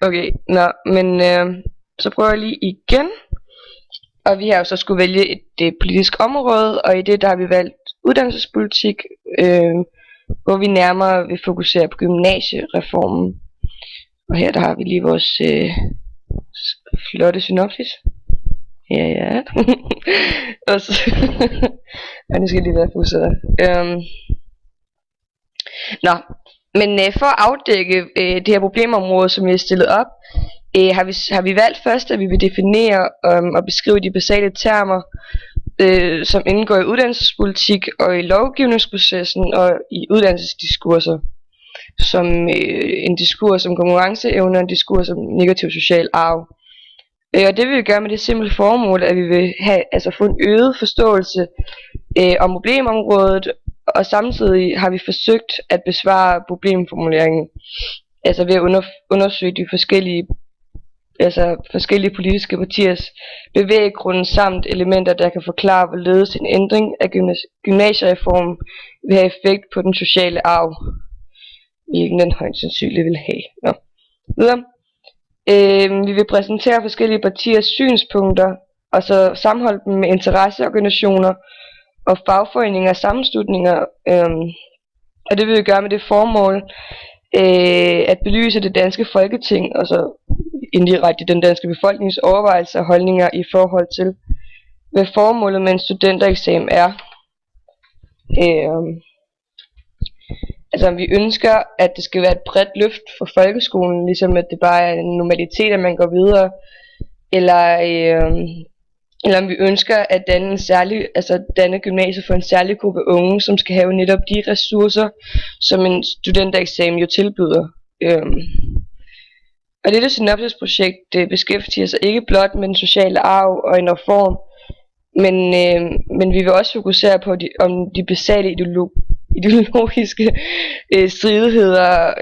Okay, men så prøver jeg lige igen. Og vi har jo så skulle vælge et politisk område, og i det der har vi valgt uddannelsespolitik, hvor vi nærmere vil fokusere på gymnasiereformen. Og her der har vi lige vores flotte synopsis. Ja. Og så nu skal jeg lige være fokuseret. Men for at afdække det her problemområde, som vi har stillet op, har vi valgt først, at vi vil definere og beskrive de basale termer, som indgår i uddannelsespolitik og i lovgivningsprocessen og i uddannelsesdiskurser, som en diskurs om konkurrenceevne og en diskurs om negativ social arv. Og det vil vi gøre med det simple formål, at vi vil få en øget forståelse om problemområdet, og samtidig har vi forsøgt at besvare problemformuleringen, altså ved at undersøge de forskellige politiske partiers bevæggrunde samt elementer, der kan forklare, hvorledes en ændring af gymnasiereformen vil have effekt på den sociale arv, hvilken den højst sandsynligt vil have. Videre. Vi vil præsentere forskellige partiers synspunkter, og så sammenholde dem med interesseorganisationer og fagforeninger og sammenslutninger, og det vil vi gøre med det formål at belyse det danske folketing, og så indirekte den danske befolknings overvejelser og holdninger i forhold til, hvad formålet med en studentereksamen er. Om vi ønsker, at det skal være et bredt løft for folkeskolen, ligesom at det bare er en normalitet, at man går videre, eller om vi ønsker at danne gymnasiet for en særlig gruppe unge, som skal have netop de ressourcer, som en studentereksamen jo tilbyder. Og dette synopsisprojekt beskæftiger sig ikke blot med den sociale arv og en reform, men vi vil også fokusere på de basale ideologiske stridigheder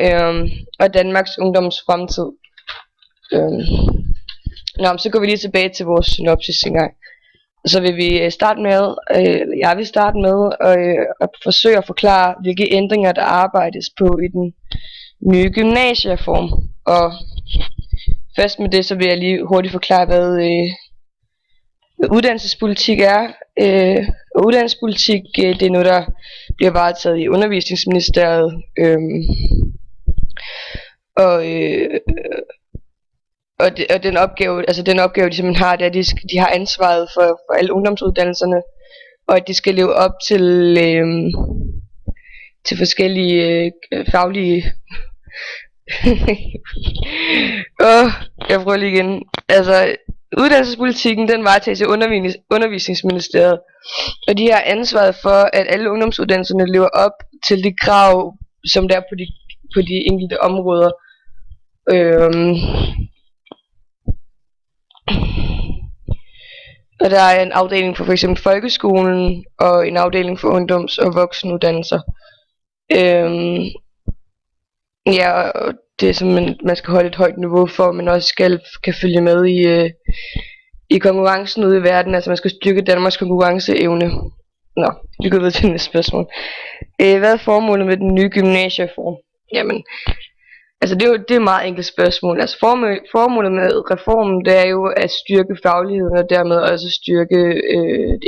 og Danmarks ungdoms fremtid. Så går vi lige tilbage til vores synopsis engang. Så vil vi jeg vil starte med at forsøge at forklare, hvilke ændringer der arbejdes på i den nye gymnasiereform. Og først med det, så vil jeg lige hurtigt forklare, hvad uddannelsespolitik er. Uddannelsespolitik, det er noget, der bliver varetaget i Undervisningsministeriet. Og den opgave, de simpelthen har, det er, at de har ansvaret for alle ungdomsuddannelserne, og at de skal leve op til forskellige faglige jeg prøver lige igen. Uddannelsespolitikken, den varetages i Undervisningsministeriet, og de har ansvaret for, at alle ungdomsuddannelserne lever op til de krav, som der er på de enkelte områder. Og der er en afdeling for f.eks. folkeskolen, og en afdeling for ungdoms- og voksenuddannelser. Og det er som man skal holde et højt niveau for, men også kan følge med i konkurrencen ude i verden. Altså man skal styrke Danmarks konkurrenceevne. Vi går videre til næste spørgsmål. Hvad er formålet med den nye gymnasiereform? Jamen, det er et meget enkelt spørgsmål. Formålet med reformen, det er jo at styrke fagligheden og dermed også styrke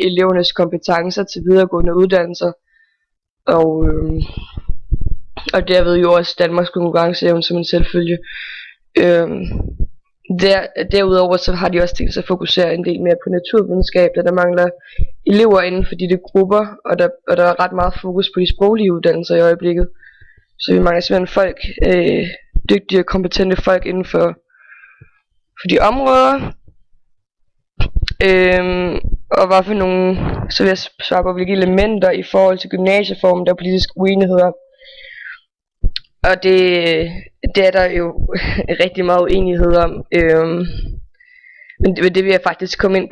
elevernes kompetencer til videregående uddannelser. Og derved jo også Danmarks konkurrenceevne som en selvfølge. Derudover så har de også tænkt sig at fokusere en del mere på naturvidenskab, da der mangler elever inden for de grupper, og der er ret meget fokus på de sproglige uddannelser i øjeblikket. Så vi mangler simpelthen dygtige og kompetente folk inden for de områder. Og hvad for nogle, så vil jeg svare på, hvilke elementer i forhold til gymnasiereformen, der er politiske uenigheder. Og det er der jo rigtig meget uenighed om. Men det vil jeg faktisk komme ind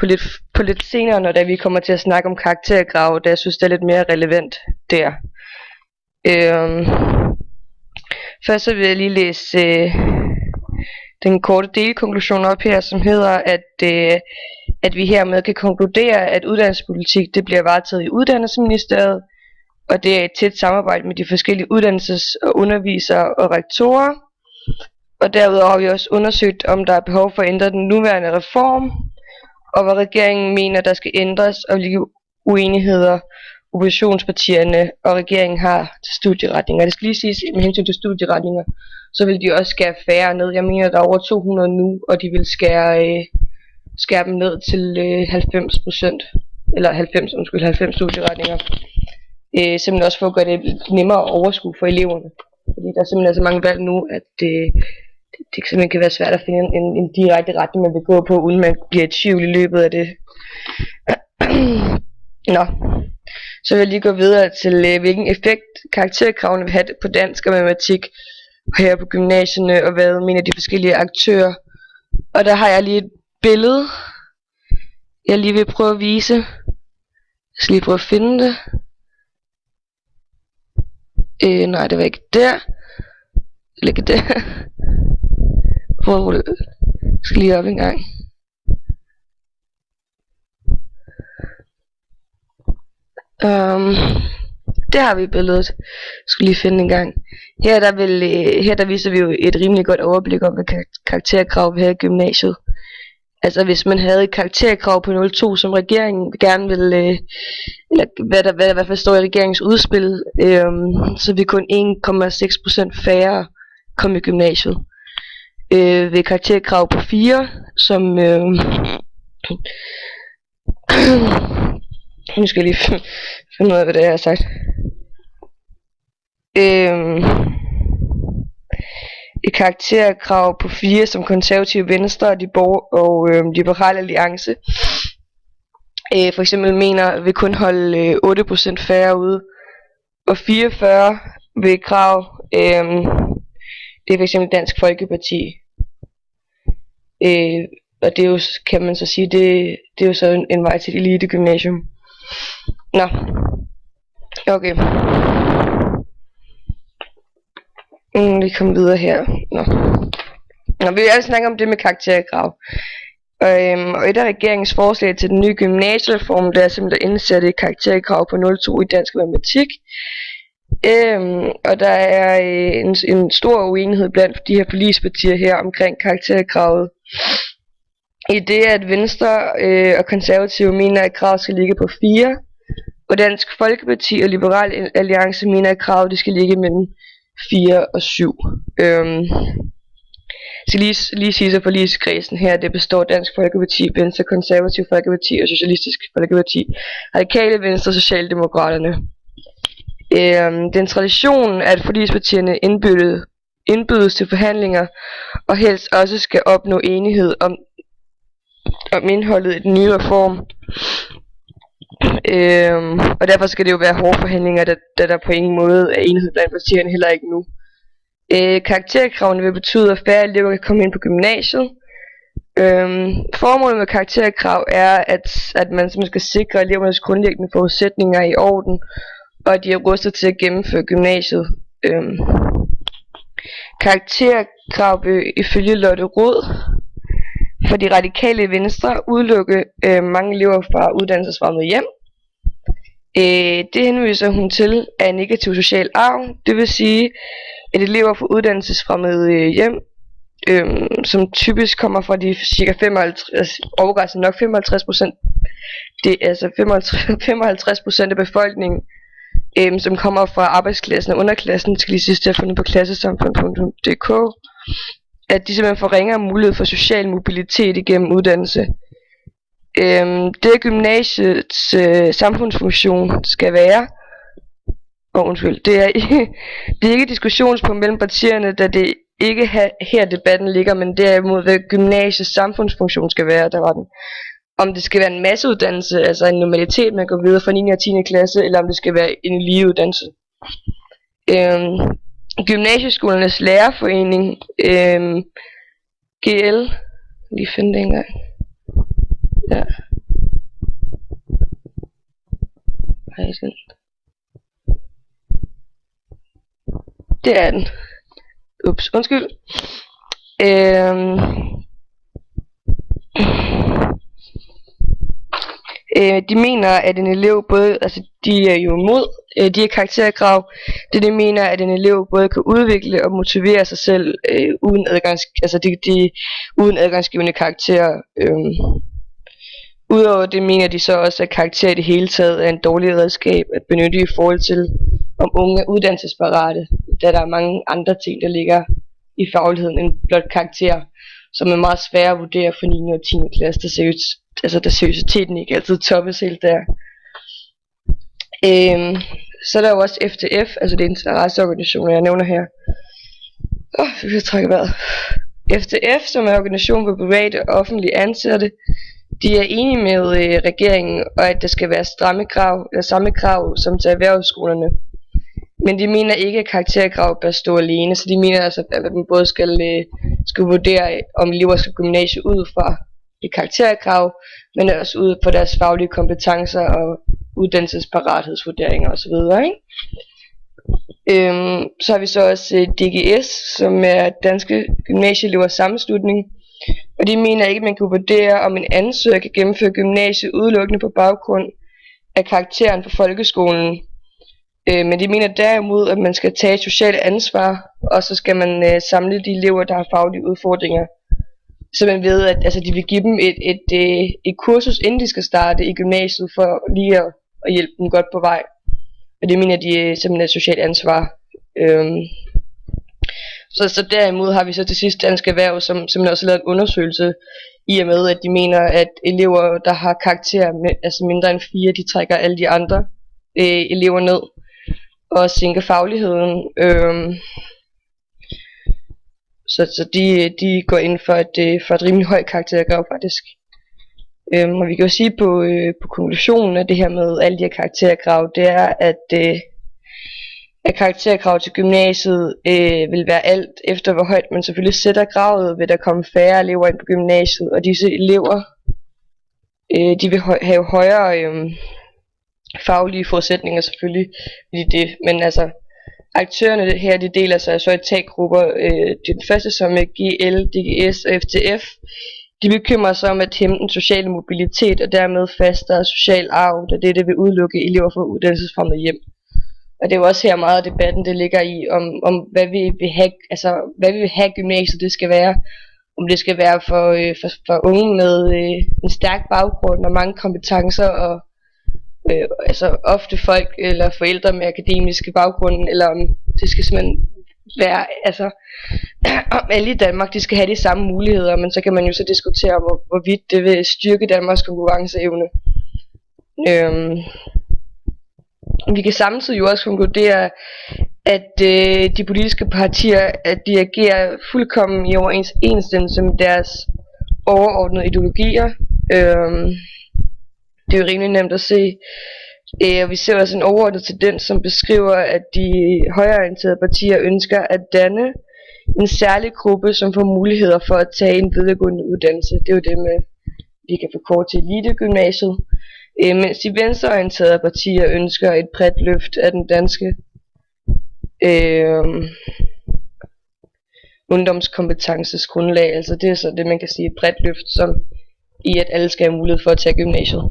på lidt senere, når vi kommer til at snakke om karakterkrav, da jeg synes, det er lidt mere relevant der. Først så vil jeg lige læse den korte delkonklusion op her, som hedder, at vi hermed kan konkludere, at uddannelsespolitik det bliver varetaget i Uddannelsesministeriet, og det er et tæt samarbejde med de forskellige uddannelses- og undervisere og rektorer. Og derudover har vi også undersøgt, om der er behov for at ændre den nuværende reform, og hvad regeringen mener, der skal ændres, og hvilke uenigheder oppositionspartierne og regeringen har til studieretninger. Det skal lige siges, med hensyn til studieretninger, så vil de også skære færre ned. Jeg mener, der er over 200 nu, og de vil skære dem ned til 90%, eller 90 studieretninger. Simpelthen også for at gøre det nemmere at overskue for eleverne. Fordi der er simpelthen så mange valg nu, at det simpelthen kan være svært at finde en direkte retning, man vil gå på, uden man bliver i tvivl i løbet af det. Nå, så vil jeg lige gå videre til, hvilken effekt karakterkravene vil have på dansk og matematik her på gymnasierne, og hvad mener de forskellige aktører. Og der har jeg lige et billede, jeg lige vil prøve at vise. Jeg skal lige prøve at finde det. Nej, det var ikke der. Eller ikke der. Jeg skal lige op en gang. Der har vi billedet. Jeg skal lige finde en gang. Her der viser vi jo et rimelig godt overblik om, hvad karakterkrav vi havde i gymnasiet. Altså hvis man havde et karakterkrav på 0,2, som regeringen gerne ville, eller hvad der i hvert fald står i regeringens udspil, så vil kun 1,6% færre komme i gymnasiet. Ved karakterkrav på 4, som nu skal jeg lige finde ud af, hvad det er, jeg har sagt. Et karakterkrav på 4, som Konservative, Venstre og Liberal Alliance for eksempel mener vil kun holde 8% færre ude, og 44 ved krav, det er for eksempel Dansk Folkeparti, og det er jo, kan man så sige, det er jo så en vej til et elite gymnasium. Nå, okay. Vi kommer videre her. Nå, vi vil altså snakke om det med karakterkrav. Og et af regeringens forslag til den nye gymnasiereform, der er simpelthen at indsætte et karakterkrav på 0,2 i dansk og matematik. Og der er en stor uenighed blandt de her forligspartier her omkring karakterkravet. I det at Venstre og Konservative mener, at kravet skal ligge på 4, og Dansk Folkeparti og Liberal Alliance mener, at kravet det skal ligge mellem 4 og 7. Så lige sige så forligskredsen her, det består Dansk Folkeparti, Venstre, Konservativ Folkeparti og Socialistisk Folkeparti, Radikale Venstre og Socialdemokraterne. Den tradition, at forligspartierne indbydes til forhandlinger, og helst også skal opnå enighed om indholdet i den nye reform. Og derfor skal det jo være hårde forhandlinger, da der på ingen måde er enighed blandt partierne, heller ikke nu. Karakterkravene vil betyde, at færre elever kan komme ind på gymnasiet. Formålet med karakterkrav er, at man skal sikre elevernes grundlæggende forudsætninger i orden, og at de er rustet til at gennemføre gymnasiet. Karakterkrav vil ifølge Lotte Rod for de radikale Venstre udelukke mange elever fra uddannelsesfremmede hjem. Det henviser hun til af negativ social arv, det vil sige, at elever fra uddannelsesfremmede hjem, som typisk kommer fra de cirka 55, overraskende nok 55%, det er altså 55% af befolkningen, som kommer fra arbejdsklassen og underklassen, skal lige sidst have fundet på klassesamfund.dk, at de simpelthen får ringere mulighed for social mobilitet igennem uddannelse. Det er gymnasiets samfundsfunktion skal være, det er ikke diskussionspunkt mellem partierne, da det ikke her debatten ligger, men derimod hvad gymnasiets samfundsfunktion skal være, der var den. Om det skal være en masseuddannelse, altså en normalitet, man går videre fra 9. og 10. klasse, eller om det skal være en eliteuddannelse. Gymnasieskolernes lærerforening, GL, lige finde det engang. Ja. Det er den. Ups, undskyld. De mener, at en elev både, altså de er jo imod De her karakterkrav, det mener, at en elev både kan udvikle og motivere sig selv uden uden adgangsgivende karakterer. Udover det mener de så også, at karakter i det hele taget er en dårlig redskab at benytte i forhold til, om unge er uddannelsesparate, da der er mange andre ting, der ligger i fagligheden end blot karakter, som er meget svære at vurdere for 9. og 10. klasse, da seriøsiteten ikke altid toppes helt der. Så er der jo også FTF, altså det er interesseorganisationer, jeg nævner her. Så kan jeg trække vejret. FTF, som er organisation for private og offentlige ansatte, de er enige med regeringen, og at der skal være samme krav som til erhvervsskolerne. Men de mener ikke, at karakterkrav bør stå alene, så de mener altså, at man både skal vurdere, om elever skal gymnasiet ud fra et karakterkrav, men også ud fra deres faglige kompetencer og uddannelsesparathedsvurderinger osv. Så har vi så også DGS, som er Danske Gymnasieelevers Sammenslutning, og de mener ikke, at man kan vurdere, om en ansøger kan gennemføre gymnasiet udelukkende på baggrund af karakteren på folkeskolen. Men de mener derimod, at man skal tage et socialt ansvar, og så skal man samle de elever, der har faglige udfordringer. Så man ved, at de vil give dem et kursus, inden de skal starte i gymnasiet, for lige at hjælpe dem godt på vej. Og det mener de simpelthen er et socialt ansvar. Så derimod har vi så til sidst Dansk Erhverv, som også har lavet en undersøgelse, i og med at de mener, at elever, der har karakterer mindre end 4, de trækker alle de andre elever ned og sænker fagligheden. Så de går ind for et rimelig højt karakterkrav faktisk. Og vi kan jo sige på konklusionen af det her med alle de her karakterkrav, det er, at karakterkrav til gymnasiet vil være alt efter hvor højt man selvfølgelig sætter kravet, vil der komme færre elever ind på gymnasiet, og disse elever de vil have højere faglige forudsætninger selvfølgelig i det, men altså aktørerne her, de deler sig så i 3 grupper. Den første, som er GL, DGS og FTF, de bekymrer sig om at hæmme den sociale mobilitet og dermed fastere social arv, da det vil udelukke elever fra uddannelsesfremmede hjem. Og det er jo også her meget af debatten, det ligger i, om hvad vi vil have, hvad vi vil have gymnasiet det skal være. Om det skal være for unge med en stærk baggrund og mange kompetencer, og ofte folk eller forældre med akademiske baggrunde, eller om det skal simpelthen være, om alle i Danmark, de skal have de samme muligheder, men så kan man jo så diskutere, hvorvidt det vil styrke Danmarks konkurrenceevne. Vi kan samtidig jo også konkludere, at de politiske partier, at de agerer fuldkommen i overensstemmelse med deres overordnede ideologier. Det er jo rimelig nemt at se. Og vi ser også en overordnet tendens, som beskriver, at de højreorienterede partier ønsker at danne en særlig gruppe, som får muligheder for at tage en videregående uddannelse. Det er jo det med, vi kan forkorte til elitegymnasiet. Mens de venstreorienterede partier ønsker et bredt løft af den danske ungdomskompetences grundlag. Altså det er så det, man kan sige, et bredt løft, som i at alle skal have mulighed for at tage gymnasiet.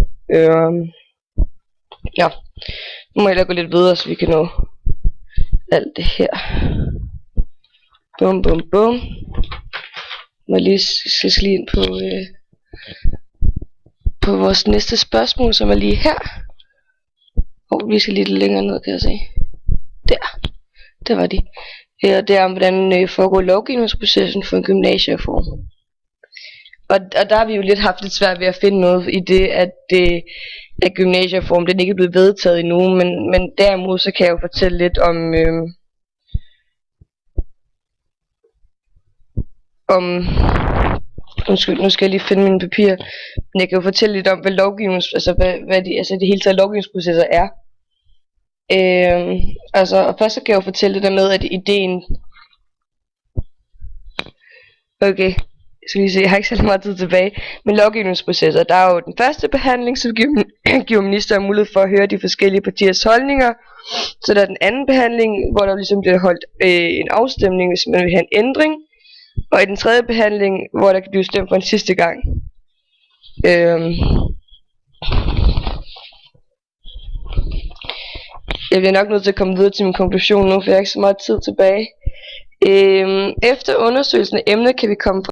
Ja, nu må jeg gå lidt videre, så vi kan nå alt det her. Bum bum bum. Må lige lige ind på vores næste spørgsmål, som er lige her. Vi skal lidt længere ned, kan jeg se. Der var de. Og det er om, hvordan foregår lovgivningsprocessen for en gymnasiereform. Og der har vi jo haft lidt svært ved at finde noget i det, at gymnasiereformen den ikke er blevet vedtaget endnu, men derimod så kan jeg jo fortælle lidt om undskyld, nu skal jeg lige finde mine papirer. Men jeg kan jo fortælle lidt om, hvad det hele taget lovgivningsprocesser er. Og først så kan jeg jo fortælle det der med, at ideen... Okay, jeg skal lige se, jeg har ikke så meget tid tilbage. Men lovgivningsprocesser, der er jo den første behandling, som giver ministeren mulighed for at høre de forskellige partiers holdninger. Så der er den anden behandling, hvor der ligesom bliver holdt en afstemning, hvis man vil have en ændring. Og i den tredje behandling, hvor der kan blive stemt for en sidste gang. Jeg bliver nok nødt til at komme videre til min konklusion nu, for jeg har ikke så meget tid tilbage. Efter undersøgelsen af emnet kan vi komme